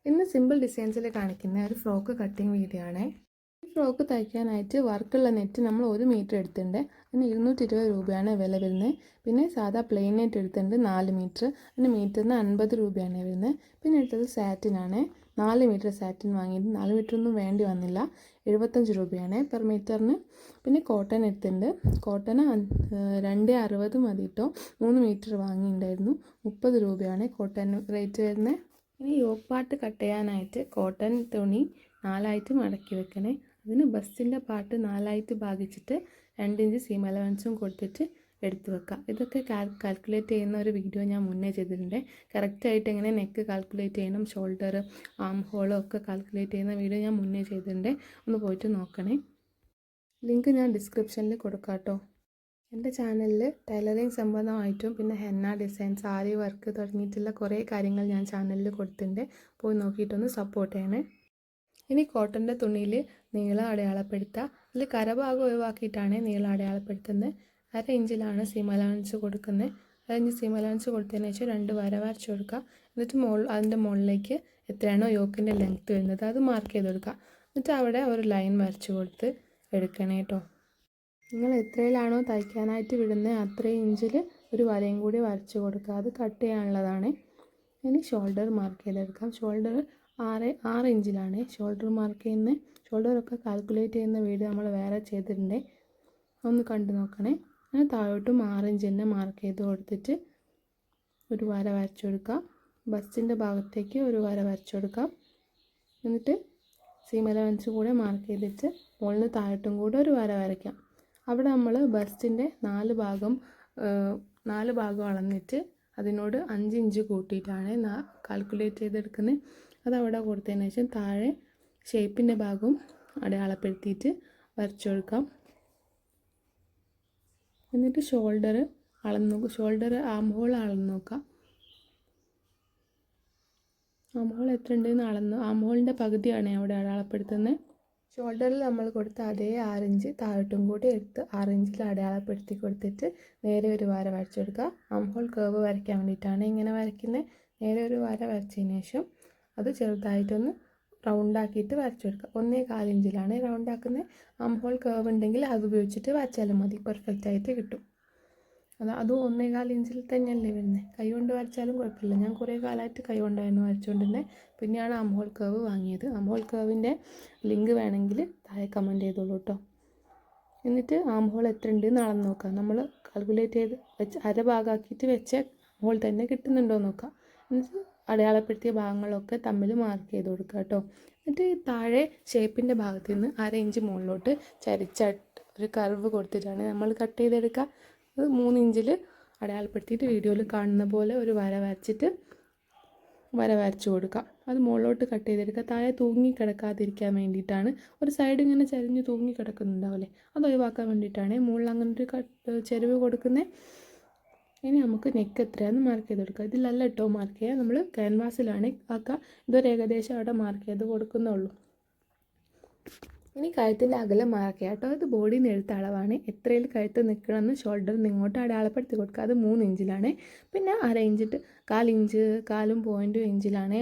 ഇന്ന് സിമ്പിൾ ഡിസൈൻസിൽ കാണിക്കുന്ന ഒരു ഫ്രോക്ക് കട്ടിങ് വീഡിയോ ആണ്. ഈ ഫ്രോക്ക് തയ്ക്കാനായിട്ട് വർക്കുള്ള നെറ്റ് നമ്മൾ 1 മീറ്റർ എടുത്തിട്ടുണ്ട്. അതിന് 220 രൂപയാണ് വില വരുന്നത്. പിന്നെ സാധാ പ്ലെയിൻ നെറ്റ് എടുത്തിട്ടുണ്ട് 4 മീറ്റർ, അതിന് മീറ്ററിന് 50 രൂപയാണ് വരുന്നത്. പിന്നെ എടുത്തത് സാറ്റിനാണ്. 4 മീറ്റർ സാറ്റിൻ വാങ്ങിയിട്ട് 4 മീറ്റർ ഒന്നും വേണ്ടി വന്നില്ല, 75 രൂപയാണ് പെർ മീറ്ററിന്. പിന്നെ കോട്ടൺ എടുത്തിട്ടുണ്ട്. കോട്ടന് 260 മതി കേട്ടോ. 3 മീറ്റർ വാങ്ങിയിട്ടുണ്ടായിരുന്നു. 30 രൂപയാണ് കോട്ടൺ റേറ്റ് വരുന്നത്. ഇനി യോക്ക് പാർട്ട് കട്ട് ചെയ്യാനായിട്ട് കോട്ടൺ തുണി 4ആയിട്ട് മടക്കി വെക്കണേ. അതിന് ബസ്സിൻ്റെ പാർട്ട് 4ആയിട്ട് ഭാഗിച്ചിട്ട് 2 ഇഞ്ച് സീം അലവൻസും കൊടുത്തിട്ട് എടുത്ത് വെക്കാം. ഇതൊക്കെ കാൽക്കുലേറ്റ് ചെയ്യുന്ന ഒരു വീഡിയോ ഞാൻ മുന്നേ ചെയ്തിട്ടുണ്ട്. കറക്റ്റായിട്ട് എങ്ങനെ നെക്ക് കാൽക്കുലേറ്റ് ചെയ്യണം, ഷോൾഡർ, ആം ഹോളും ഒക്കെ കാൽക്കുലേറ്റ് ചെയ്യുന്ന വീഡിയോ ഞാൻ മുന്നേ ചെയ്തിട്ടുണ്ട്. ഒന്ന് പോയിട്ട് നോക്കണേ. ലിങ്ക് ഞാൻ ഡിസ്ക്രിപ്ഷനിൽ കൊടുക്കാം കേട്ടോ. എൻ്റെ ചാനലിൽ ടൈലറിങ് സംബന്ധമായിട്ടും പിന്നെ ഹെന്ന ഡിസൈൻ, സാരി വർക്ക് തുടങ്ങിയിട്ടുള്ള കുറേ കാര്യങ്ങൾ ഞാൻ ചാനലിൽ കൊടുത്തിട്ടുണ്ട്. പോയി നോക്കിയിട്ടൊന്ന് സപ്പോർട്ട് ചെയ്യണേ. ഇനി കോട്ടൻ്റെ തുണിയിൽ നീളം അടയാളപ്പെടുത്തുക. അതിൽ കരഭാഗം ഒഴിവാക്കിയിട്ടാണ് നീളം അടയാളപ്പെടുത്തുന്നത്. 1/2 ഇഞ്ചിലാണ് സീം അലവൻസ് കൊടുക്കുന്നത്. 1/2 ഇഞ്ച് സീം അലവൻസ് കൊടുത്തതിന് ശേഷം 2 വര വരച്ച് കൊടുക്കുക. എന്നിട്ട് അതിൻ്റെ മുകളിലേക്ക് എത്രയാണോ യോക്കിൻ്റെ ലെങ്ത്ത് വരുന്നത് അത് മാർക്ക് ചെയ്ത് കൊടുക്കുക. എന്നിട്ട് അവിടെ ഒരു ലൈൻ വരച്ച് കൊടുത്ത് എടുക്കണേ കേട്ടോ. നിങ്ങൾ എത്രയിലാണോ തയ്ക്കാനായിട്ട് വിടുന്നത് അത്രയും ഇഞ്ചിൽ ഒരു വരയും കൂടി വരച്ച് കൊടുക്കുക. അത് കട്ട് ചെയ്യാനുള്ളതാണ്. ഇനി ഷോൾഡർ മാർക്ക് ചെയ്തെടുക്കാം. ഷോൾഡർ 6 ഇഞ്ചിലാണ് ഷോൾഡർ മാർക്ക് ചെയ്യുന്നത്. ഷോൾഡറൊക്കെ കാൽക്കുലേറ്റ് ചെയ്യുന്ന വീഡിയോ നമ്മൾ വേറെ ചെയ്തിട്ടുണ്ട്, ഒന്ന് കണ്ടു നോക്കണേ. അങ്ങനെ താഴോട്ടും 6 ഇഞ്ച് തന്നെ മാർക്ക് ചെയ്ത് കൊടുത്തിട്ട് ഒരു വര വരച്ച് കൊടുക്കാം. ബസ്സിൻ്റെ ഭാഗത്തേക്ക് ഒരു വര വരച്ച് കൊടുക്കാം. എന്നിട്ട് സീം അലവൻസ് കൂടെ മാർക്ക് ചെയ്തിട്ട് മുകളിൽ താഴോട്ടും കൂടെ ഒരു വര വരയ്ക്കാം. അവിടെ നമ്മൾ ബസ്റ്റിൻ്റെ 4 ഭാഗം അളന്നിട്ട് അതിനോട് 5 ഇഞ്ച് കൂട്ടിയിട്ടാണ് കാൽക്കുലേറ്റ് ചെയ്തെടുക്കുന്നത്. അതവിടെ കൊടുത്തതിന് ശേഷം താഴെ ഷേപ്പിൻ്റെ ഭാഗം അടയാളപ്പെടുത്തിയിട്ട് വരച്ചു കൊടുക്കാം. എന്നിട്ട് ഷോൾഡർ ആം ഹോൾ അളന്ന് നോക്കാം. ആം ഹോൾ എത്ര ഉണ്ടെന്ന് ആം ഹോളിൻ്റെ പകുതിയാണ് അവിടെ അടയാളപ്പെടുത്തുന്നത്. ഷോൾഡറിൽ നമ്മൾ കൊടുത്ത അതേ 6 ഇഞ്ച് താഴോട്ടും കൂടി എടുത്ത് 6 ഇഞ്ചിൽ അടയാളപ്പെടുത്തി കൊടുത്തിട്ട് നേരെ ഒരു വര വരച്ചു കൊടുക്കുക. ആം ഹോൾ കേർവ് വരയ്ക്കാൻ വേണ്ടിയിട്ടാണ് ഇങ്ങനെ വരയ്ക്കുന്നത്. നേരെ ഒരു വര വരച്ചതിന് ശേഷം അത് ചെറുതായിട്ടൊന്ന് റൗണ്ടാക്കിയിട്ട് വരച്ചു കൊടുക്കുക. 1.25 ഇഞ്ചിലാണ് റൗണ്ടാക്കുന്നത്. ആം ഹോൾ കേർവ് ഉണ്ടെങ്കിൽ അത് ഉപയോഗിച്ചിട്ട് വരച്ചാലും മതി, പെർഫെക്റ്റ് ആയിട്ട് കിട്ടും. അതും 1.25 ഇഞ്ചിൽ തന്നെയല്ലേ വരുന്നത്. കൈ കൊണ്ട് വരച്ചാലും കുഴപ്പമില്ല. ഞാൻ കുറേ കാലമായിട്ട് കൈ കൊണ്ടായിരുന്നു വരച്ചുകൊണ്ടിരുന്നത്. പിന്നെയാണ് ആം ഹോൾ കേർവ് വാങ്ങിയത്. ആം ഹോൾ കേർവിൻ്റെ ലിങ്ക് വേണമെങ്കിൽ താഴെ കമൻറ്റ് ചെയ്തോളൂ കേട്ടോ. എന്നിട്ട് ആം ഹോൾ എത്ര ഉണ്ടെന്ന് അളന്ന് നോക്കാം. നമ്മൾ കാൽക്കുലേറ്റ് ചെയ്ത് അര ഭാഗമാക്കിയിട്ട് വെച്ച ഹോൾ തന്നെ കിട്ടുന്നുണ്ടോ എന്ന് നോക്കാം. എന്നിട്ട് അടയാളപ്പെടുത്തിയ ഭാഗങ്ങളൊക്കെ തമ്മിൽ മാർക്ക് ചെയ്ത് കൊടുക്കുക കേട്ടോ. എന്നിട്ട് താഴെ ഷേപ്പിൻ്റെ ഭാഗത്ത് നിന്ന് 1/2 ഇഞ്ച് മുകളിലോട്ട് ഒരു കർവ് കൊടുത്തിട്ടാണ് നമ്മൾ കട്ട് ചെയ്തെടുക്കുക. അത് 3 ഇഞ്ചിൽ അടയാളപ്പെടുത്തിയിട്ട് വീഡിയോയിൽ കാണുന്ന പോലെ ഒരു വര വരച്ചു കൊടുക്കാം. അത് മുകളിലോട്ട് കട്ട് ചെയ്തെടുക്കുക. താഴെ തൂങ്ങി കിടക്കാതിരിക്കാൻ വേണ്ടിയിട്ടാണ്. ഒരു സൈഡ് ഇങ്ങനെ ചരിഞ്ഞ് തൂങ്ങി കിടക്കുന്നുണ്ടാവില്ലേ, അത് ഒഴിവാക്കാൻ വേണ്ടിയിട്ടാണ് മുകളിൽ അങ്ങനെ ഒരു ചെരിവ് കൊടുക്കുന്നത്. ഇനി നമുക്ക് നെക്ക് എത്രയാണെന്ന് മാർക്ക് ചെയ്ത് കൊടുക്കുക. ഇതിലല്ല കേട്ടോ മാർക്ക് ചെയ്യുക, നമ്മൾ ക്യാൻവാസിലാണ് ആക്കുക. ഇതൊരു ഏകദേശം അവിടെ മാർക്ക് ചെയ്ത് കൊടുക്കുന്നുള്ളൂ. ഇനി കഴുത്തിൻ്റെ അകലം മാർക്ക് ചെയ്യുക കേട്ടോ. ഇത് ബോഡിയിൽ നിന്ന് എടുത്ത അളവാണ്. എത്രയിൽ കഴുത്ത് നിൽക്കണമെന്ന് ഷോൾഡറിൽ ഇങ്ങോട്ട് അടയാളപ്പെടുത്തി കൊടുക്കുക. അത് 3 ഇഞ്ചിലാണ്. പിന്നെ 1/2 ഇഞ്ചിട്ട് 1/4 ഇഞ്ച് 1/4 ഇഞ്ചിലാണ്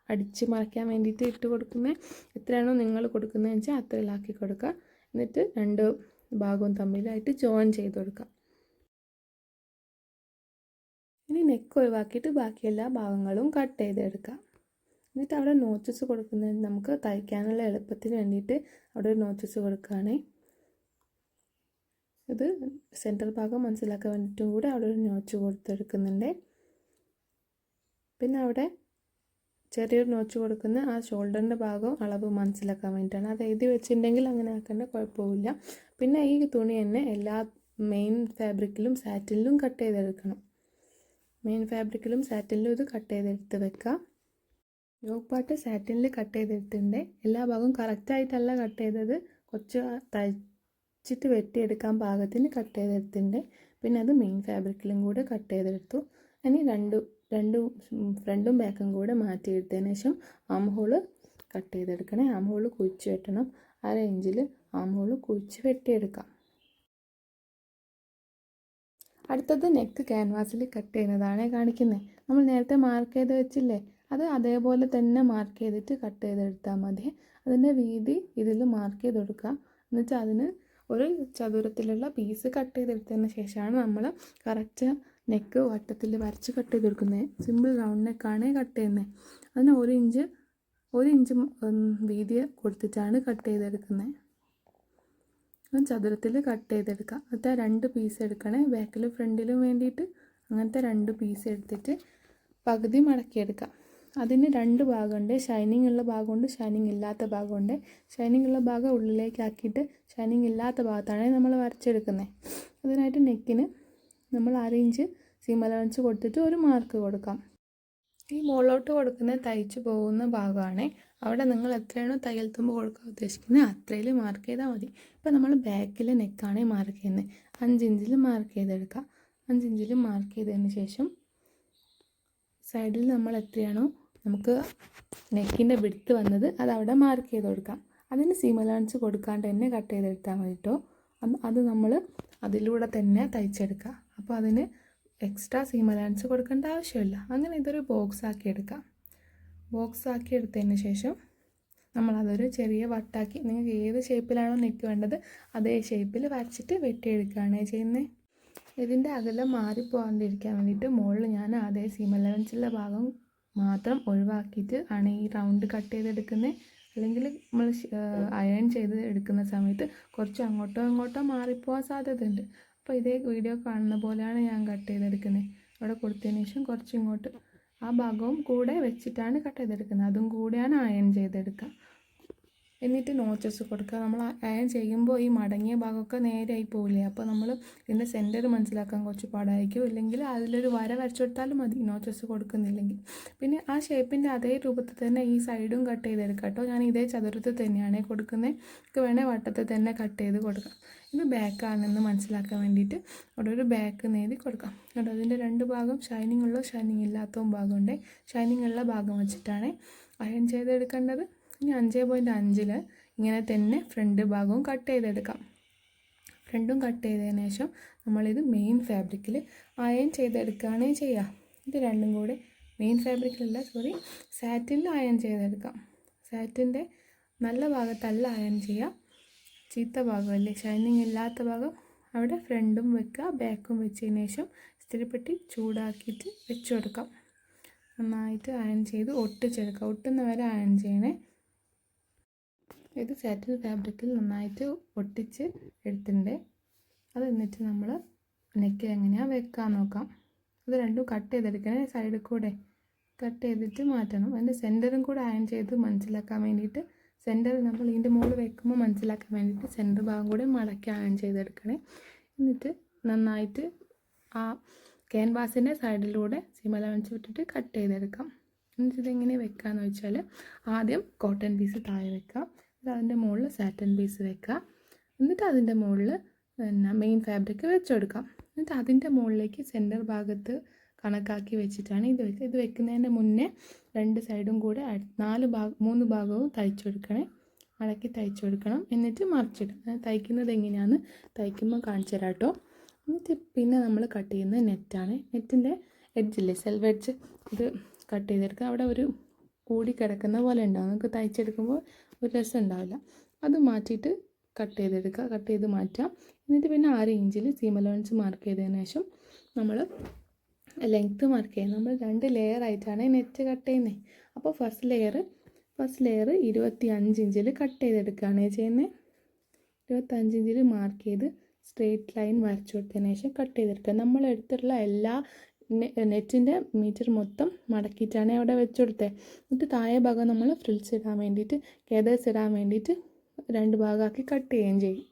അടിച്ച് മറയ്ക്കാൻ വേണ്ടിയിട്ട് ഇട്ട് കൊടുക്കുന്നത്. എത്രയാണോ നിങ്ങൾ കൊടുക്കുന്നതെന്ന് വെച്ചാൽ അത്രയിലാക്കി കൊടുക്കുക. എന്നിട്ട് 2 ഭാഗവും തമ്മിലായിട്ട് ജോയിൻ ചെയ്ത് കൊടുക്കുക. ഇനി നെക്ക് ഒഴിവാക്കിയിട്ട് ബാക്കി എല്ലാ ഭാഗങ്ങളും കട്ട് ചെയ്തെടുക്കുക. എന്നിട്ട് അവിടെ നോച്ചസ് കൊടുക്കുന്നത് നമുക്ക് തയ്ക്കാനുള്ള എളുപ്പത്തിന് വേണ്ടിയിട്ട് അവിടെ ഒരു നോച്ചസ് കൊടുക്കുകയാണ്. ഇത് സെൻറ്റർ ഭാഗം മനസ്സിലാക്കാൻ വേണ്ടിയിട്ടും കൂടെ അവിടെ ഒരു നോച്ച് കൊടുത്തെടുക്കുന്നുണ്ട്. പിന്നെ അവിടെ ചെറിയൊരു നോച്ച് കൊടുക്കുന്ന ആ ഷോൾഡറിൻ്റെ ഭാഗം അളവ് മനസ്സിലാക്കാൻ വേണ്ടിയിട്ടാണ്. അത് എഴുതി വെച്ചിട്ടുണ്ടെങ്കിൽ അങ്ങനെ ആക്കേണ്ട കുഴപ്പമില്ല. പിന്നെ ഈ തുണി തന്നെ എല്ലാ മെയിൻ ഫാബ്രിക്കിലും സാറ്റിനിലും കട്ട് ചെയ്തെടുക്കണം. മെയിൻ ഫാബ്രിക്കിലും സാറ്റിനിലും ഇത് കട്ട് ചെയ്തെടുത്ത് വെക്കുക. യോക്ക് പാർട്ട് സാറ്റിനിൽ കട്ട് ചെയ്തെടുത്തിട്ടുണ്ട്. എല്ലാ ഭാഗവും കറക്റ്റായിട്ടല്ല കട്ട് ചെയ്തത്, കുറച്ച് തയ്ച്ചിട്ട് വെട്ടിയെടുക്കാൻ പാകത്തിന് കട്ട് ചെയ്തെടുത്തിട്ടുണ്ട്. പിന്നെ അത് മെയിൻ ഫാബ്രിക്കിലും കൂടെ കട്ട് ചെയ്തെടുത്തു. ഇനി രണ്ട് ഫ്രണ്ടും ബാക്കും കൂടെ മാറ്റിയെടുത്തതിന് ശേഷം ആം ഹോള് കട്ട് ചെയ്തെടുക്കണേ. ആം ഹോള് കുഴിച്ച് വെട്ടണം. 1/2 ഇഞ്ചിൽ ആം ഹോള് കുഴിച്ച് വെട്ടിയെടുക്കാം. അടുത്തത് നെക്ക് ക്യാൻവാസിൽ കട്ട് ചെയ്യുന്നതാണ് കാണിക്കുന്നത്. നമ്മൾ നേരത്തെ മാർക്ക് ചെയ്ത് വെച്ചില്ലേ, അത് അതേപോലെ തന്നെ മാർക്ക് ചെയ്തിട്ട് കട്ട് ചെയ്തെടുത്താൽ മതി. അതിൻ്റെ വീതി ഇതിൽ മാർക്ക് ചെയ്ത് കൊടുക്കുക. എന്നിട്ട് അതിന് ഒരു ചതുരത്തിലുള്ള പീസ് കട്ട് ചെയ്തെടുത്തതിന് ശേഷമാണ് നമ്മൾ കറക്റ്റ് നെക്ക് വട്ടത്തിൽ വരച്ച് കട്ട് ചെയ്ത് കൊടുക്കുന്നത്. സിമ്പിൾ റൗണ്ട് നെക്കാണ് കട്ട് ചെയ്യുന്നത്. അതിന് ഒരു ഇഞ്ച് വീതി കൊടുത്തിട്ടാണ് കട്ട് ചെയ്തെടുക്കുന്നത്. ചതുരത്തിൽ കട്ട് ചെയ്തെടുക്കുക. എന്നിട്ട് 2 പീസ് എടുക്കണേ, ബാക്കിലും ഫ്രണ്ടിലും വേണ്ടിയിട്ട്. അങ്ങനത്തെ 2 പീസ് എടുത്തിട്ട് പകുതി മടക്കിയെടുക്കുക. അതിന് 2 ഭാഗമുണ്ട്, ഷൈനിങ് ഉള്ള ഭാഗമുണ്ട്, ഷൈനിങ് ഇല്ലാത്ത ഭാഗമുണ്ട്. ഷൈനിങ് ഉള്ള ഭാഗം ഉള്ളിലേക്ക് ആക്കിയിട്ട് ഷൈനിങ് ഇല്ലാത്ത ഭാഗത്താണ് നമ്മൾ വരച്ചെടുക്കുന്നത്. അതിനായിട്ട് നെക്കിന് നമ്മൾ 1/2 ഇഞ്ച് സീം അലവൻസ് കൊടുത്തിട്ട് ഒരു മാർക്ക് കൊടുക്കാം. ഈ മുകളിലോട്ട് കൊടുക്കുന്ന തയ്ച്ചു പോകുന്ന ഭാഗമാണ്. അവിടെ നിങ്ങൾ എത്രയാണോ തയ്യൽ തുമ്പ് കൊടുക്കാൻ ഉദ്ദേശിക്കുന്നത് അത്രയിൽ മാർക്ക് ചെയ്താൽ മതി. ഇപ്പോൾ നമ്മൾ ബാക്കിലെ നെക്കാണ് മാർക്ക് ചെയ്യുന്നത്. 5 ഇഞ്ചിൽ മാർക്ക് ചെയ്തെടുക്കാം. 5 ഇഞ്ചിൽ മാർക്ക് ചെയ്തതിന് ശേഷം സൈഡിൽ നമ്മൾ എത്രയാണോ നമുക്ക് നെക്കിൻ്റെ വിഡ്ത്ത് വന്നത് അത് അവിടെ മാർക്ക് ചെയ്ത് കൊടുക്കാം. അതിന് സീം അലവൻസ് കൊടുക്കാണ്ട് തന്നെ കട്ട് ചെയ്തെടുത്താൽ മതി കേട്ടോ. അത് നമ്മൾ അതിലൂടെ തന്നെ തയ്ച്ചെടുക്കുക. അപ്പോൾ അതിന് എക്സ്ട്രാ സീം അലവൻസ് കൊടുക്കേണ്ട ആവശ്യമില്ല. അങ്ങനെ ഇതൊരു ബോക്സ് ആക്കി എടുക്കാം. ബോക്സ് ആക്കി എടുത്തതിന് ശേഷം നമ്മളതൊരു ചെറിയ വട്ടാക്കി, നിങ്ങൾക്ക് ഏത് ഷേപ്പിലാണോ നെക്ക് വേണ്ടത് അതേ ഷേപ്പിൽ വരച്ചിട്ട് വെട്ടിയെടുക്കുകയാണ് ചെയ്യുന്നത്. ഇതിൻ്റെ അകലം മാറിപ്പോകാണ്ടിരിക്കാൻ വേണ്ടിയിട്ട് മുകളിൽ ഞാൻ അതേ സീം അലവൻസുള്ള ഭാഗം മാത്രം ഒഴിവാക്കിയിട്ട് ആണ് ഈ റൗണ്ട് കട്ട് ചെയ്തെടുക്കുന്നത്. അല്ലെങ്കിൽ നമ്മൾ അയൺ ചെയ്ത് എടുക്കുന്ന സമയത്ത് കുറച്ച് അങ്ങോട്ടോ ഇങ്ങോട്ടോ മാറിപ്പോകാൻ സാധ്യതയുണ്ട്. അപ്പോൾ ഇതേ വീഡിയോ കാണുന്ന പോലെയാണ് ഞാൻ കട്ട് ചെയ്തെടുക്കുന്നത്. അവിടെ കൊടുത്തതിന് ശേഷം കുറച്ച് ഇങ്ങോട്ട് ആ ഭാഗവും കൂടെ വെച്ചിട്ടാണ് കട്ട് ചെയ്തെടുക്കുന്നത്. അതും കൂടെയാണ് അയൺ ചെയ്തെടുക്കുക. എന്നിട്ട് നോച്ചസ് കൊടുക്കുക. നമ്മൾ അയൺ ചെയ്യുമ്പോൾ ഈ മടങ്ങിയ ഭാഗമൊക്കെ നേരെയായി പോവില്ലേ, അപ്പോൾ നമ്മൾ ഇതിൻ്റെ സെൻറ്റർ മനസ്സിലാക്കാൻ കുറച്ച് പാടായിരിക്കും. ഇല്ലെങ്കിൽ അതിലൊരു വര വരച്ചു കൊടുത്താലും മതി, നോച്ചസ് കൊടുക്കുന്നില്ലെങ്കിൽ. പിന്നെ ആ ഷേപ്പിൻ്റെ അതേ രൂപത്തിൽ തന്നെ ഈ സൈഡും കട്ട് ചെയ്തെടുക്കാം കേട്ടോ. ഞാൻ ഇതേ ചതുരത്തിൽ തന്നെയാണ് കൊടുക്കുന്നത്. നമുക്ക് വേണേൽ വട്ടത്തിൽ തന്നെ കട്ട് ചെയ്ത് കൊടുക്കാം. ഇത് ബാക്കാണെന്ന് മനസ്സിലാക്കാൻ വേണ്ടിയിട്ട് അവിടെ ഒരു ബാക്ക് നേടി കൊടുക്കാം കേട്ടോ. അതിൻ്റെ 2 ഭാഗം ഷൈനിങ് ഉള്ള ഷൈനിങ് ഇല്ലാത്തതും ഭാഗമുണ്ട്. ഷൈനിങ് ഉള്ള ഭാഗം വെച്ചിട്ടാണ് അയൺ ചെയ്തെടുക്കേണ്ടത്. ഇനി 5.5 ഇങ്ങനെ തന്നെ ഫ്രണ്ട് ഭാഗവും കട്ട് ചെയ്തെടുക്കാം. ഫ്രണ്ടും കട്ട് ചെയ്തതിന് ശേഷം നമ്മളിത് മെയിൻ ഫാബ്രിക്കിൽ അയൺ ചെയ്തെടുക്കുകയാണ് ചെയ്യുക. ഇത് രണ്ടും കൂടെ മെയിൻ ഫാബ്രിക്കിലല്ല, സാറ്റിനിൽ അയൺ ചെയ്തെടുക്കാം. സാറ്റിൻ്റെ നല്ല ഭാഗത്തല്ല അയൺ ചെയ്യുക, ചീത്ത ഭാഗമല്ലേ ഷൈനിങ് ഇല്ലാത്ത ഭാഗം അവിടെ ഫ്രണ്ടും വെക്കുക, ബാക്കും വെച്ചതിന് ശേഷം ഇസ്തിരിപ്പെട്ടി ചൂടാക്കിയിട്ട് വെച്ച് കൊടുക്കാം. നന്നായിട്ട് അയൺ ചെയ്ത് ഒട്ടിച്ചെടുക്കുക. ഒട്ടുന്ന വരെ അയൺ ചെയ്യണേ. ഇത് സാറ്റിൻ ഫാബ്രിക്കിൽ നന്നായിട്ട് ഒട്ടിച്ച് എടുത്തിട്ടുണ്ട്. അത് എന്നിട്ട് നമ്മൾ നെക്കിൽ എങ്ങനെയാണ് വെക്കാൻ നോക്കാം. ഇത് രണ്ടും കട്ട് ചെയ്തെടുക്കണേ, സൈഡിൽ കൂടെ കട്ട് ചെയ്തിട്ട് മാറ്റണം. അതിൻ്റെ സെൻറ്ററും കൂടെ അയൺ ചെയ്ത് മനസ്സിലാക്കാൻ വേണ്ടിയിട്ട് സെൻറ്റർ നമ്മൾ ഇതിൻ്റെ മുകളിൽ വെക്കുമ്പോൾ മനസ്സിലാക്കാൻ വേണ്ടിയിട്ട് സെൻറ്റർ ഭാഗം കൂടെ മടക്കി അയൺ ചെയ്തെടുക്കണേ. എന്നിട്ട് നന്നായിട്ട് ആ ക്യാൻവാസിൻ്റെ സൈഡിലൂടെ സീം അലവൻസ് വിട്ടിട്ട് കട്ട് ചെയ്തെടുക്കാം. എന്നിട്ട് ഇതെങ്ങനെ വെക്കാമെന്ന് വെച്ചാൽ ആദ്യം കോട്ടൺ പീസ് താഴെ വെക്കാം. അതിൻ്റെ മുകളിൽ സാറ്റൻ പീസ് വെക്കുക. എന്നിട്ട് അതിൻ്റെ മുകളിൽ മെയിൻ ഫാബ്രിക് വെച്ചെടുക്കാം. എന്നിട്ട് അതിൻ്റെ മുകളിലേക്ക് സെൻറ്റർ ഭാഗത്ത് കണക്കാക്കി വെച്ചിട്ടാണ് ഇത് വെക്കുക. ഇത് വെക്കുന്നതിൻ്റെ മുന്നേ 2 സൈഡും കൂടെ 3 ഭാഗവും തയ്ച്ചെടുക്കണേ. മടക്കി തയ്ച്ചെടുക്കണം. എന്നിട്ട് മറിച്ചിടും. തയ്ക്കുന്നത് എങ്ങനെയാണെന്ന് തയ്ക്കുമ്പോൾ കാണിച്ചു തരാം കേട്ടോ. എന്നിട്ട് പിന്നെ നമ്മൾ കട്ട് ചെയ്യുന്നത് നെറ്റാണ്. നെറ്റിൻ്റെ എഡ്ജില്ലേ, സെൽവ് എഡ്ജ്, ഇത് കട്ട് ചെയ്തെടുക്കുക. അവിടെ ഒരു കൂടി കിടക്കുന്ന പോലെ ഉണ്ടാവും, നമുക്ക് തയ്ച്ചെടുക്കുമ്പോൾ ഒരു രസം ഉണ്ടാവില്ല. അത് മാറ്റിയിട്ട് കട്ട് ചെയ്തെടുക്കുക, കട്ട് ചെയ്ത് മാറ്റാം. എന്നിട്ട് പിന്നെ 1/2 ഇഞ്ചിൽ സീം അലവൻസ് മാർക്ക് ചെയ്തതിന് ശേഷം നമ്മൾ ലെങ്ത്ത് മാർക്ക് ചെയ്യാം. നമ്മൾ 2 ലെയർ ആയിട്ടാണ് നെറ്റ് കട്ട് ചെയ്യുന്നത്. അപ്പോൾ ഫസ്റ്റ് ലെയർ 25 ഇഞ്ചിൽ കട്ട് ചെയ്തെടുക്കുകയാണ് ചെയ്യുന്നത്. 25 ഇഞ്ചിൽ മാർക്ക് ചെയ്ത് സ്ട്രെയിറ്റ് ലൈൻ വരച്ചു കൊടുത്തതിന് ശേഷം കട്ട് ചെയ്തെടുക്കുക. നമ്മൾ എടുത്തിട്ടുള്ള എല്ലാ നെറ്റിൻ്റെ മീറ്റർ മൊത്തം മടക്കിയിട്ടാണ് അവിടെ വെച്ച് കൊടുത്തത്. എന്നിട്ട് താഴെ ഭാഗം നമ്മൾ ഫ്രിൽസ് ഇടാൻ വേണ്ടിയിട്ട്, കേദേഴ്സ് ഇടാൻ വേണ്ടിയിട്ട് 2 ഭാഗമാക്കി കട്ട് ചെയ്യുകയും ചെയ്യും.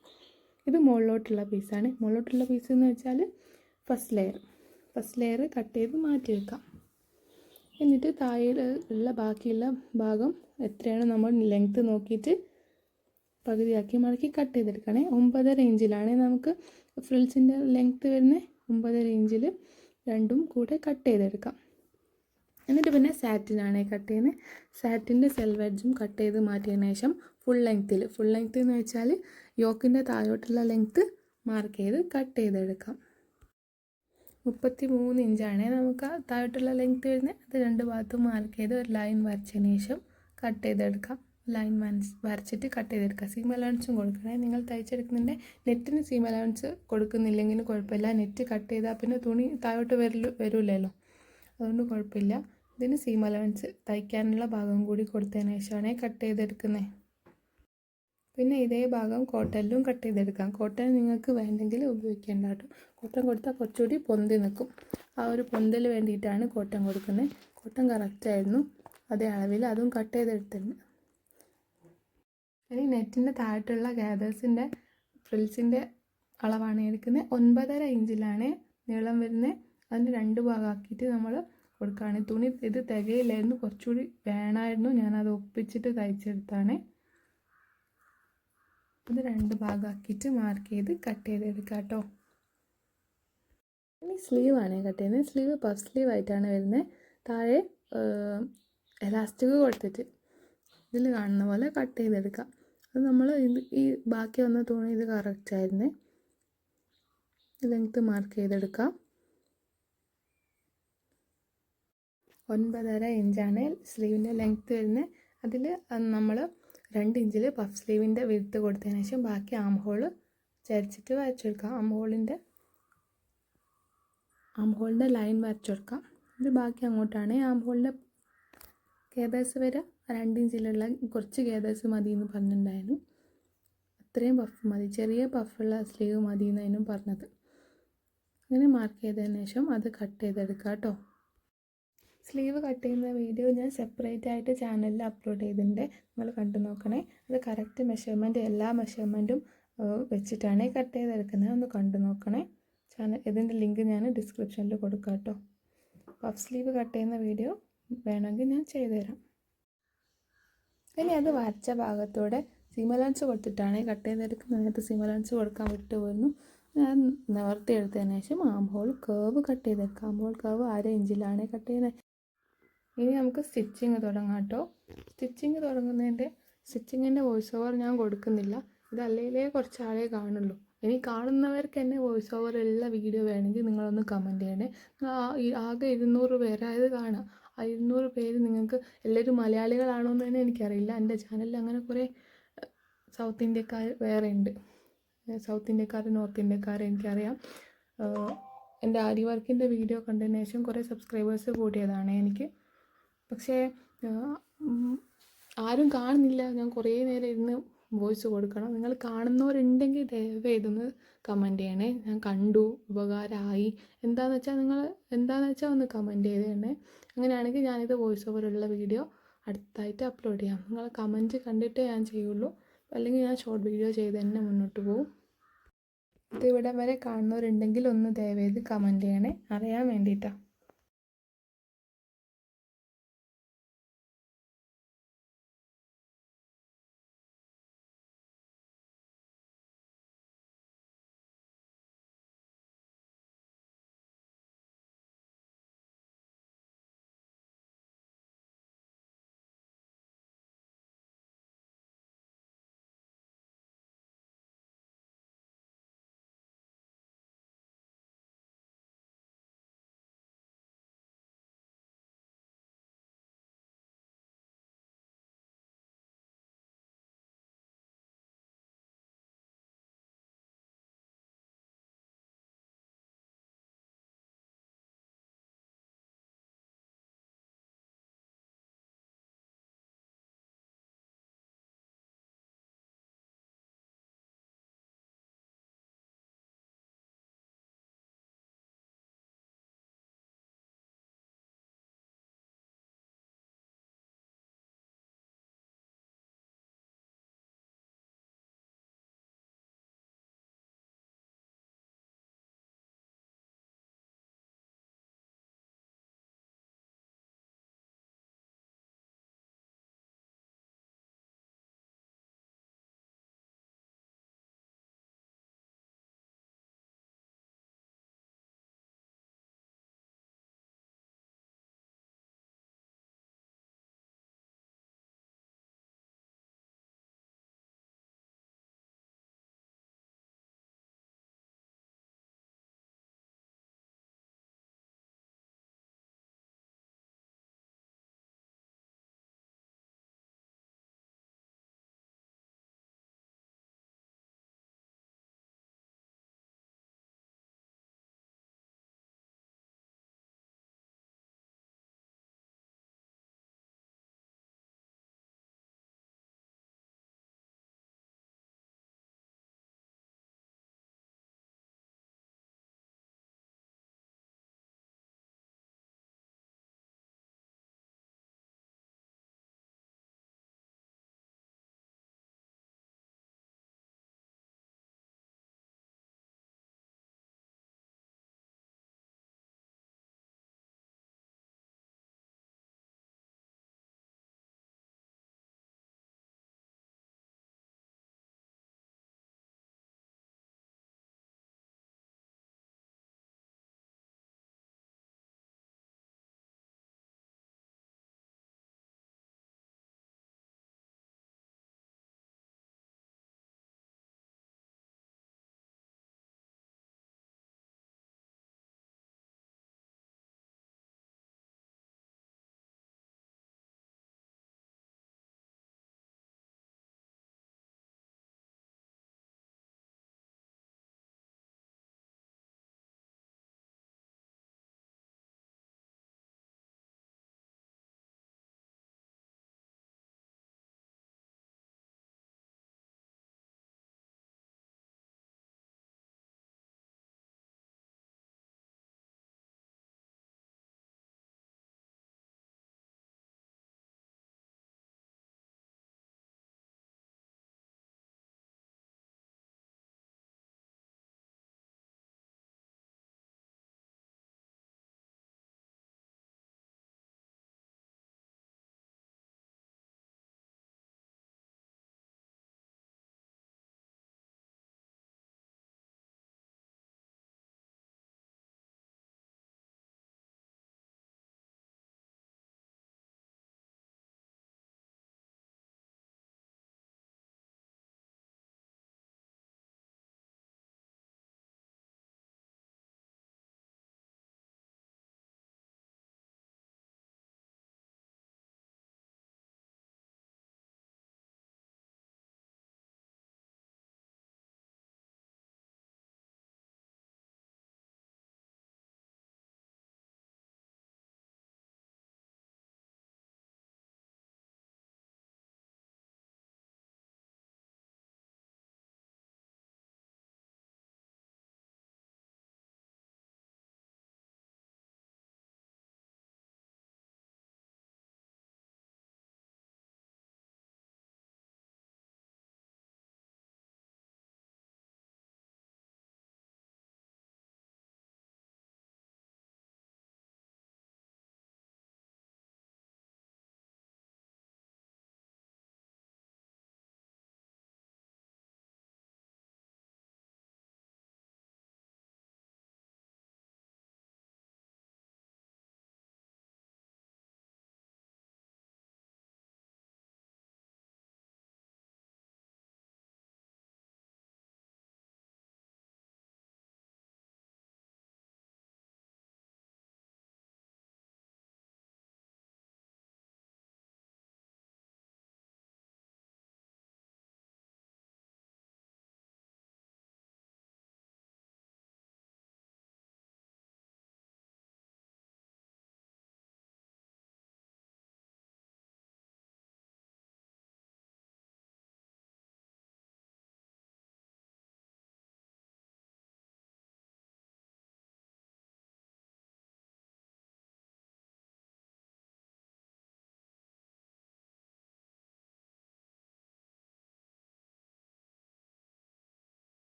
ഇത് മുകളിലോട്ടുള്ള പീസാണ്. മുകളിലോട്ടുള്ള പീസ് എന്ന് വെച്ചാൽ ഫസ്റ്റ് ലെയർ കട്ട് ചെയ്ത് മാറ്റി വെക്കാം. എന്നിട്ട് താഴെ ഉള്ള ബാക്കിയുള്ള ഭാഗം എത്രയാണ് നമ്മൾ ലെങ്ത്ത് നോക്കിയിട്ട് പകുതിയാക്കി മടക്കി കട്ട് ചെയ്തെടുക്കണേ. 9.5 ഇഞ്ചിലാണ് നമുക്ക് ഫ്രിൽസിൻ്റെ ലെങ്ത്ത് വരുന്നത്. 9.5 ഇഞ്ചിൽ രണ്ടും കൂടെ കട്ട് ചെയ്തെടുക്കാം. എന്നിട്ട് പിന്നെ സാറ്റിനാണ് കട്ട് ചെയ്യുന്നത്. സാറ്റിൻ്റെ സെൽവ് എഡ്ജും കട്ട് ചെയ്ത് മാറ്റിയതിന് ശേഷം ഫുൾ ലെങ്ത്ത് എന്ന് വെച്ചാൽ യോക്കിൻ്റെ താഴോട്ടുള്ള ലെങ്ത്ത് മാർക്ക് ചെയ്ത് കട്ട് ചെയ്തെടുക്കാം. 33 ഇഞ്ചാണ് നമുക്ക് താഴോട്ടുള്ള ലെങ്ത്ത് വരുന്നത്. അത് രണ്ട് ഭാഗത്തും മാർക്ക് ചെയ്ത് ഒരു ലൈൻ വരച്ചതിന് ശേഷം കട്ട് ചെയ്തെടുക്കാം. ലൈൻ വരച്ചിട്ട് കട്ട് ചെയ്തെടുക്കുക. സീം അലവൻസും കൊടുക്കണേ. നിങ്ങൾ തയ്ച്ചെടുക്കുന്നുണ്ട് നെറ്റിന് സീം അലവൻസ് കൊടുക്കുന്നില്ലെങ്കിലും കുഴപ്പമില്ല. നെറ്റ് കട്ട് ചെയ്താൽ പിന്നെ തുണി താഴോട്ട് വരില്ലല്ലോ, അതുകൊണ്ട് കുഴപ്പമില്ല. ഇതിന് സീം അലവൻസ് തയ്ക്കാനുള്ള ഭാഗം കൂടി കൊടുത്തതിന് ശേഷമാണ് കട്ട് ചെയ്തെടുക്കുന്നത്. പിന്നെ ഇതേ ഭാഗം കോട്ടനിലും കട്ട് ചെയ്തെടുക്കാം. കോട്ടൺ നിങ്ങൾക്ക് വേണ്ടെങ്കിൽ ഉപയോഗിക്കേണ്ട കേട്ടോ. കോട്ടൺ കൊടുത്താൽ കുറച്ചുകൂടി പൊന്തി നിൽക്കും. ആ ഒരു പൊന്തൽ വേണ്ടിയിട്ടാണ് കോട്ടൺ കൊടുക്കുന്നത്. കോട്ടൺ കറക്റ്റായിരുന്നു, അതേ അളവിൽ അതും കട്ട് ചെയ്തെടുത്തിട്ടുണ്ട്. ഇനി നെറ്റിൻ്റെ താഴത്തുള്ള ഗ്യാദേഴ്സിൻ്റെ ഫ്രിൽസിൻ്റെ അളവാണ് എടുക്കുന്നത്. 9.5 ഇഞ്ചിലാണ് നീളം വരുന്നത്. അതിന് 2 ഭാഗമാക്കിയിട്ട് നമ്മൾ കൊടുക്കുകയാണ്. തുണി ഇത് തികയില്ലായിരുന്നു, കുറച്ചുകൂടി വേണമായിരുന്നു. ഞാനത് ഒപ്പിച്ചിട്ട് തയ്ച്ചെടുത്താണ്. ഇത് 2 ഭാഗമാക്കിയിട്ട് മാർക്ക് ചെയ്ത് കട്ട് ചെയ്തെടുക്കാം കേട്ടോ. ഇനി സ്ലീവാണ് കട്ട് ചെയ്യുന്നത്. സ്ലീവ് പഫ് സ്ലീവ് ആയിട്ടാണ് വരുന്നത്. താഴെ എലാസ്റ്റിക് കൊടുത്തിട്ട് ഇതിൽ കാണുന്ന പോലെ കട്ട് ചെയ്തെടുക്കാം. അത് നമ്മൾ ഈ ബാക്കി വന്ന തുണി ഇത് കറക്റ്റായിരുന്നു. ലെങ്ത്ത് മാർക്ക് ചെയ്തെടുക്കാം. 9.5 ഇഞ്ചാണ് സ്ലീവിൻ്റെ ലെങ്ത്ത് വരുന്നത്. അതിൽ നമ്മൾ 2 ഇഞ്ചിൽ പഫ് സ്ലീവിൻ്റെ വിഡ്ത്ത് കൊടുത്തതിന് ശേഷം ബാക്കി ആം ഹോൾ ചരിച്ചിട്ട് വരച്ചെടുക്കാം. ആം ഹോളിൻ്റെ ലൈൻ വരച്ചെടുക്കാം. ഇത് ബാക്കി അങ്ങോട്ടാണ്. ആം ഹോളിൻ്റെ ഗേദേഴ്സ് വരെ 2 ഇഞ്ചിലുള്ള കുറച്ച് ഗേദേഴ്സ് മതി എന്ന് പറഞ്ഞിട്ടുണ്ടായിരുന്നു. അത്രയും പഫ് മതി, ചെറിയ പഫുള്ള സ്ലീവ് മതി എന്നായിരുന്നു പറഞ്ഞത്. അങ്ങനെ മാർക്ക് ചെയ്തതിന് ശേഷം അത് കട്ട് ചെയ്തെടുക്കുക കേട്ടോ. സ്ലീവ് കട്ട് ചെയ്യുന്ന വീഡിയോ ഞാൻ സെപ്പറേറ്റ് ആയിട്ട് ചാനലിൽ അപ്ലോഡ് ചെയ്തിട്ടുണ്ട്, നിങ്ങൾ കണ്ടു നോക്കണേ. അത് കറക്റ്റ് മെഷർമെൻറ്റ് എല്ലാ മെഷർമെൻറ്റും വെച്ചിട്ടാണ് കട്ട് ചെയ്തെടുക്കുന്നത്. ഒന്ന് കണ്ടു നോക്കണേ. ഇതിൻ്റെ ലിങ്ക് ഞാൻ ഡിസ്ക്രിപ്ഷനിൽ കൊടുക്കാം കേട്ടോ. പഫ് സ്ലീവ് കട്ട് ചെയ്യുന്ന വീഡിയോ വേണമെങ്കിൽ ഞാൻ ചെയ്തുതരാം. ഇനി അത് വരച്ച ഭാഗത്തൂടെ സീം അലവൻസ് കൊടുത്തിട്ടാണ് കട്ട് ചെയ്തെടുക്കുന്നത്. നേരത്തെ സീം അലവൻസ് കൊടുക്കാൻ വിട്ടുപോയിരുന്നു. ഞാൻ നിവർത്തി എടുത്തതിന് ശേഷം ആം ഹോൾ കേർവ് കട്ട് ചെയ്തെടുക്കാം. ആം ഹോൾ കേർവ് 1/2 ഇഞ്ചിലാണ് കട്ട് ചെയ്യുന്നത്. ഇനി നമുക്ക് സ്റ്റിച്ചിങ് തുടങ്ങാം കേട്ടോ. സ്റ്റിച്ചിങ്ങിൻ്റെ വോയിസ് ഓവർ ഞാൻ കൊടുക്കുന്നില്ല. ഇതല്ലേ കുറച്ച് ആളെ കാണുള്ളൂ. ഇനി കാണുന്നവർക്ക് എന്നെ വോയിസ് ഓവർ ഉള്ള വീഡിയോ വേണമെങ്കിൽ നിങ്ങളൊന്ന് കമൻറ്റ് ചെയ്യണേ. ആകെ 200 പേരായത് കാണാം. ആ 200 പേര് നിങ്ങൾക്ക് എല്ലാവരും മലയാളികളാണോ എന്ന് തന്നെ എനിക്കറിയില്ല. എൻ്റെ ചാനലിൽ അങ്ങനെ കുറേ സൗത്ത് ഇന്ത്യക്കാർ വേറെ ഉണ്ട്. സൗത്ത് ഇന്ത്യക്കാർ, നോർത്ത് ഇന്ത്യക്കാർ എനിക്കറിയാം. എൻ്റെ ആരി വർക്കിൻ്റെ വീഡിയോ കണ്ടതിന് ശേഷം കുറേ സബ്സ്ക്രൈബേഴ്സ് കൂടിയതാണ് എനിക്ക്. പക്ഷേ ആരും കാണുന്നില്ല. ഞാൻ കുറേ നേരം ഇരുന്ന് വോയിസ് കൊടുക്കണം. നിങ്ങൾ കാണുന്നവരുണ്ടെങ്കിൽ ദയവ് ഇതൊന്ന് കമൻറ്റ് ചെയ്യണേ. ഞാൻ കണ്ടു, ഉപകാരമായി, എന്താണെന്ന് വെച്ചാൽ ഒന്ന് കമൻറ്റ് ചെയ്ത് തന്നെ. അങ്ങനെയാണെങ്കിൽ ഞാനിത് വോയിസ് ഓവറുള്ള വീഡിയോ അടുത്തായിട്ട് അപ്ലോഡ് ചെയ്യാം. നിങ്ങൾ കമൻറ്റ് കണ്ടിട്ടേ ഞാൻ ചെയ്യുള്ളൂ, അല്ലെങ്കിൽ ഞാൻ ഷോർട്ട് വീഡിയോ ചെയ്ത് തന്നെ മുന്നോട്ട് പോകും. ഇത് ഇവിടെ വരെ കാണുന്നവരുണ്ടെങ്കിൽ ഒന്ന് ദയവേത് കമൻറ്റ് ചെയ്യണേ, അറിയാൻ വേണ്ടിയിട്ടാണ്.